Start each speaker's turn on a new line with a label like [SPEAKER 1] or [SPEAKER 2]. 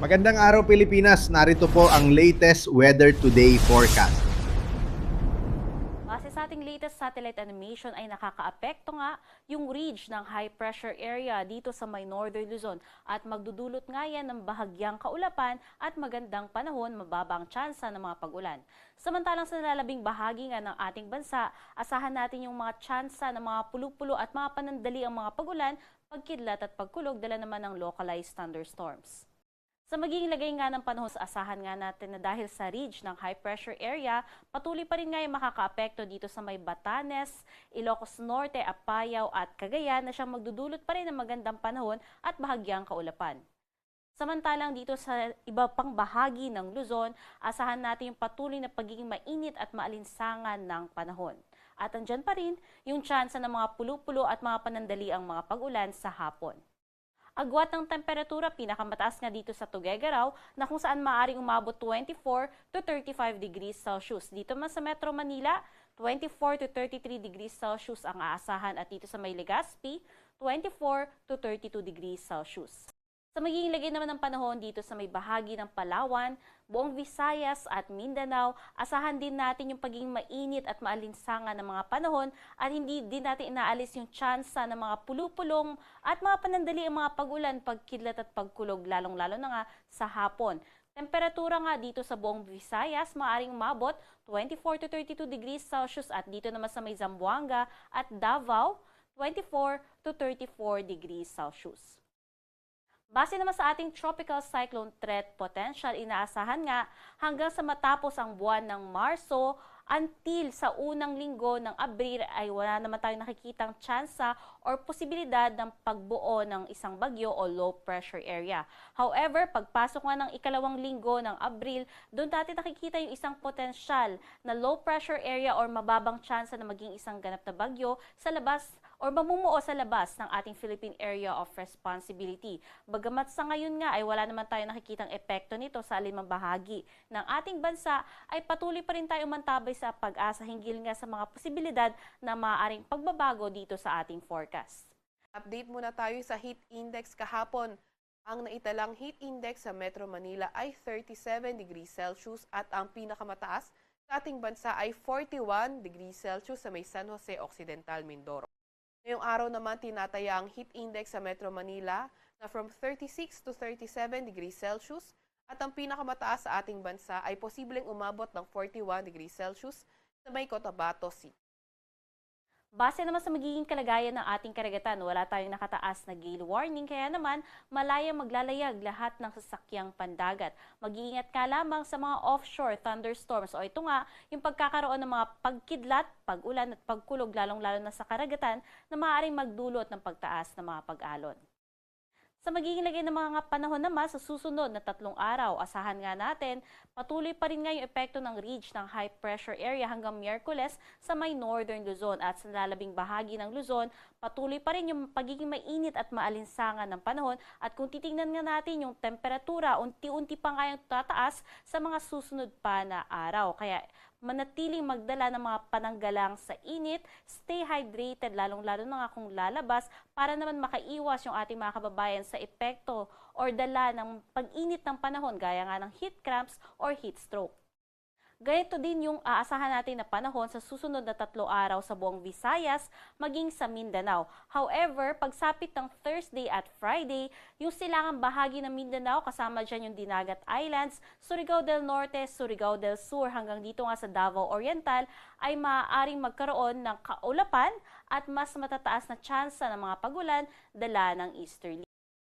[SPEAKER 1] Magandang araw Pilipinas, narito po ang latest Weather Today forecast.
[SPEAKER 2] Base sa ating latest satellite animation ay nakakaapekto nga yung ridge ng high pressure area dito sa may northern Luzon at magdudulot nga yan ng bahagyang kaulapan at magandang panahon, mababang tsansa ng mga pag-ulan. Samantalang sa nalalabing bahagi nga ng ating bansa, asahan natin yung mga tsansa ng mga pulu-pulo at mga panandali ang mga pag-ulan, pagkidlat at pagkulog dala naman ng localized thunderstorms. Sa magiging lagay nga ng panahon sa asahan nga natin na dahil sa ridge ng high pressure area, patuloy pa rin nga yung makakaapekto dito sa may Batanes, Ilocos Norte, Apayao at Cagayan na siyang magdudulot pa rin ng magandang panahon at bahagyang kaulapan. Samantalang dito sa iba pang bahagi ng Luzon, asahan natin yung patuloy na pagiging mainit at maalinsangan ng panahon. At andyan pa rin yung tsansa ng mga pulu-pulo at mga panandali ang mga pag-ulan sa hapon. Agwat ng temperatura, pinakamataas nga dito sa Tuguegarao na kung saan maaaring umabot 24 to 35 degrees Celsius. Dito man sa Metro Manila, 24 to 33 degrees Celsius ang aasahan at dito sa may Legazpi, 24 to 32 degrees Celsius. Sa magiging lagay naman ng panahon dito sa may bahagi ng Palawan, buong Visayas at Mindanao, asahan din natin yung pagiging mainit at maalinsangan ng mga panahon at hindi din natin inaalis yung tsansa ng mga pulupulong at mga panandali ang mga pag-ulan, pagkidlat at pagkulog lalong-lalo na nga sa hapon. Temperatura nga dito sa buong Visayas maaaring umabot 24 to 32 degrees Celsius at dito naman sa may Zamboanga at Davao, 24 to 34 degrees Celsius. Base naman sa ating tropical cyclone threat potential, inaasahan nga hanggang sa matapos ang buwan ng Marso until sa unang linggo ng Abril ay wala naman tayong nakikitang tsansa or posibilidad ng pagbuo ng isang bagyo o low pressure area. However, pagpasok nga ng ikalawang linggo ng Abril, doon natin nakikita yung isang potensyal na low pressure area or mababang tsansa na maging isang ganap na bagyo sa labas or mamumuo sa labas ng ating Philippine Area of Responsibility. Bagamat sa ngayon nga ay wala naman tayong nakikitang epekto nito sa alinmang bahagi ng ating bansa, ay patuloy pa rin tayo mantabay sa pag-asa hinggil nga sa mga posibilidad na maaaring pagbabago dito sa ating forecast.
[SPEAKER 3] Update muna tayo sa heat index kahapon. Ang naitalang heat index sa Metro Manila ay 37 degrees Celsius at ang pinakamataas sa ating bansa ay 41 degrees Celsius sa may San Jose Occidental, Mindoro. Ngayong araw naman tinataya ang heat index sa Metro Manila na from 36 to 37 degrees Celsius at ang pinakamataas sa ating bansa ay posibleng umabot ng 41 degrees Celsius sa may Cotabato City.
[SPEAKER 2] Base naman sa magiging kalagayan ng ating karagatan, wala tayong nakataas na gale warning, kaya naman malayang maglalayag lahat ng sasakyang pandagat. Mag-iingat ka lamang sa mga offshore thunderstorms o ito nga yung pagkakaroon ng mga pagkidlat, pag-ulan at pagkulog lalong-lalo na sa karagatan na maaaring magdulot ng pagtaas ng mga pag-alon. Sa magiging lagay ng mga panahon naman sa susunod na 3 araw, asahan nga natin, patuloy pa rin nga yung epekto ng ridge ng high pressure area hanggang Miyerkules sa may northern Luzon at sa lalabing bahagi ng Luzon, patuloy pa rin yung pagiging mainit at maalinsangan ng panahon at kung titingnan nga natin yung temperatura, unti-unti pa nga yung tataas sa mga susunod pa na araw. Kaya manatiling magdala ng mga pananggalang sa init, stay hydrated lalong-lalo na nga kung lalabas para naman makaiwas yung ating mga kababayan sa epekto or dala ng pag-init ng panahon gaya nga ng heat cramps or heat stroke. Ganito din yung aasahan natin na panahon sa susunod na 3 araw sa buong Visayas, maging sa Mindanao. However, pagsapit ng Thursday at Friday, yung silangang bahagi ng Mindanao, kasama dyan yung Dinagat Islands, Surigao del Norte, Surigao del Sur, hanggang dito nga sa Davao Oriental, ay maaaring magkaroon ng kaulapan at mas matataas na tsansa ng mga pagulan dala ng easterly.